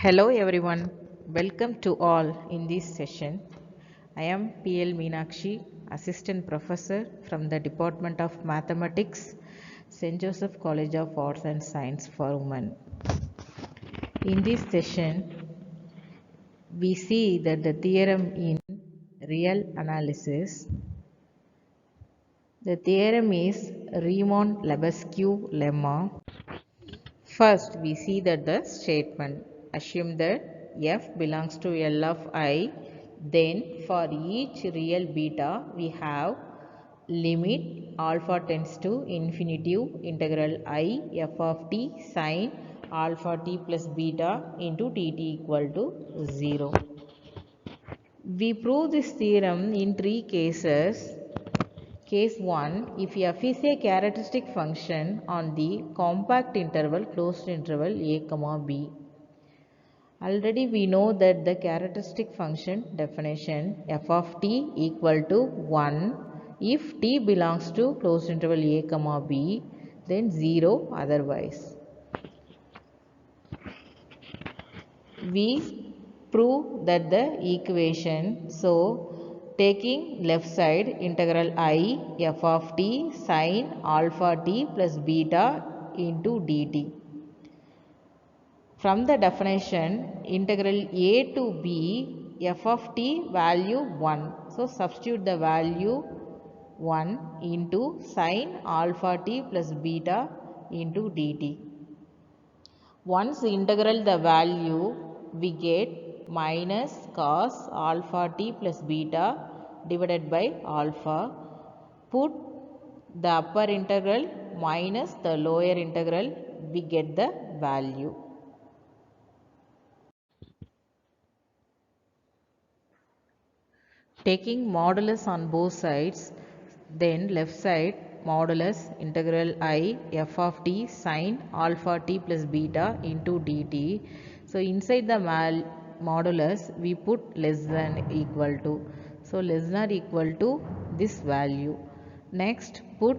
Hello everyone, welcome to all in this session. I am PL Meenakshi, Assistant Professor from the Department of Mathematics, St. Joseph College of Arts and Science for Women. In this session, we see that the theorem in real analysis. The theorem is Riemann-Lebesgue lemma. First, we see that the statement assume that f belongs to L of I. Then, for each real beta, we have limit alpha tends to infinitive integral I f of t sine alpha t plus beta into dt equal to 0. We prove this theorem in three cases. Case 1, if f is a characteristic function on the compact interval closed interval a comma b. Already we know that the characteristic function definition f of t equal to 1 if t belongs to closed interval a comma b, then 0 otherwise. We prove that the equation, so taking left side integral I f of t sine alpha t plus beta into dt. From the definition integral a to b f of t value 1. So substitute the value 1 into sine alpha t plus beta into dt. Once integral the value, we get minus cos alpha t plus beta divided by alpha. Put the upper integral minus the lower integral, we get the value. Taking modulus on both sides, then left side modulus integral I f of t sine alpha t plus beta into dt. So inside the modulus we put less than equal to. So less than equal to this value. Next put,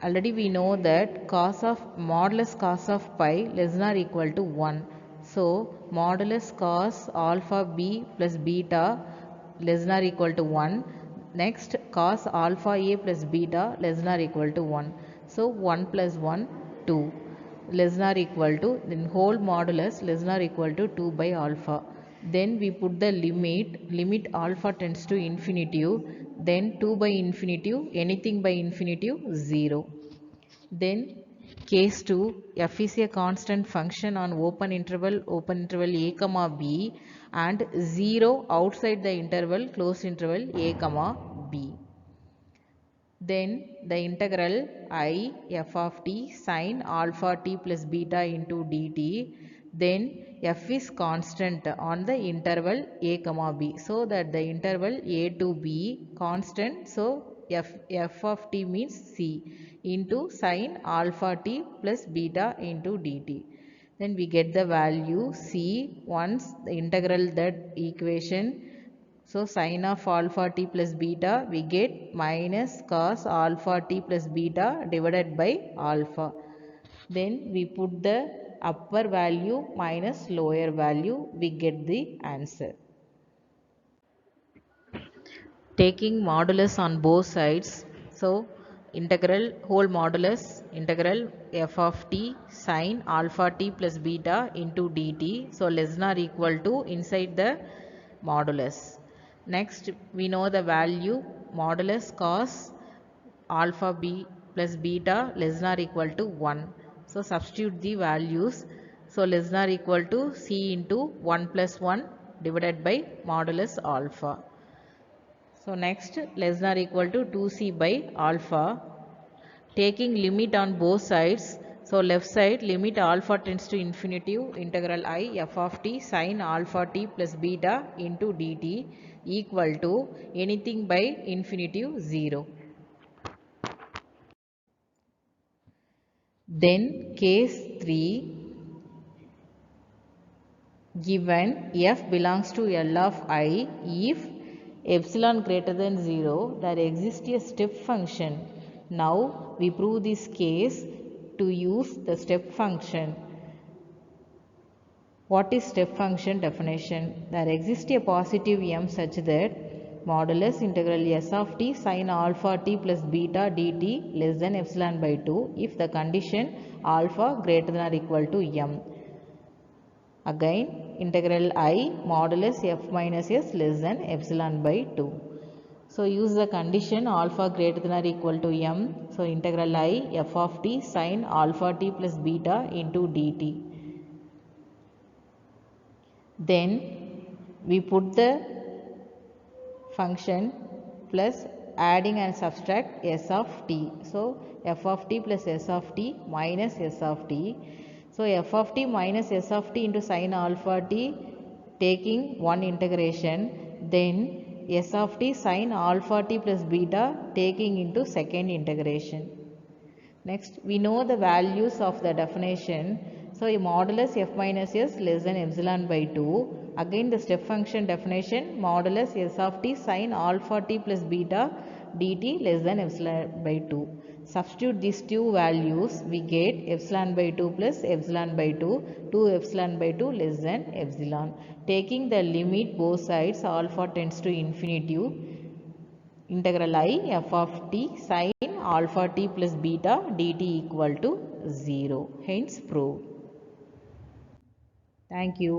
already we know that cos of modulus cos of pi less than equal to 1. So modulus cos alpha b plus beta less than equal to 1. Next cos alpha a plus beta less than equal to 1. So 1 plus 1 2 less than equal to, then whole modulus less than equal to 2 by alpha. Then we put the limit alpha tends to infinitive, then 2 by infinitive, anything by infinitive 0. Then case 2, f is a constant function on open interval a comma b and 0 outside the interval closed interval a comma b. Then the integral I f of t sine alpha t plus beta into dt. Then f is constant on the interval a comma b, so that the interval a to b constant, so f of t means c into sine alpha t plus beta into dt. Then we get the value c once the integral that equation. So sine of alpha t plus beta, we get minus cos alpha t plus beta divided by alpha. Then we put the upper value minus lower value, we get the answer. Taking modulus on both sides, so integral whole modulus integral f of t sine alpha t plus beta into dt, so less than or equal to inside the modulus. Next we know the value modulus cos alpha b plus beta less than or equal to 1. So substitute the values, so less than or equal to c into 1 plus 1 divided by modulus alpha. So next less than or equal to 2c by alpha. Taking limit on both sides, so left side limit alpha tends to infinitive integral I f of t sine alpha t plus beta into dt equal to anything by infinitive 0. Then case 3, given f belongs to L of I, if epsilon greater than 0, there exists a step function. Now we prove this case to use the step function. What is step function definition? There exists a positive m such that modulus integral s of t sin alpha t plus beta dt less than epsilon by 2 if the condition alpha greater than or equal to m. Again, integral I modulus f minus s less than epsilon by 2. So use the condition alpha greater than or equal to m. So integral I f of t sin alpha t plus beta into dt. Then we put the function plus adding and subtract s of t. So f of t plus s of t minus s of t. So f of t minus s of t into sin alpha t taking one integration, then s of t sin alpha t plus beta taking into second integration. Next, we know the values of the definition. So a modulus f minus s less than epsilon by 2. Again the step function definition modulus s of t sin alpha t plus beta dt less than epsilon by 2. Substitute these two values, we get epsilon by 2 plus epsilon by 2, 2 epsilon by 2 less than epsilon. Taking the limit both sides alpha tends to infinity, integral I f of t sin alpha t plus beta dt equal to 0. Hence proved. Thank you.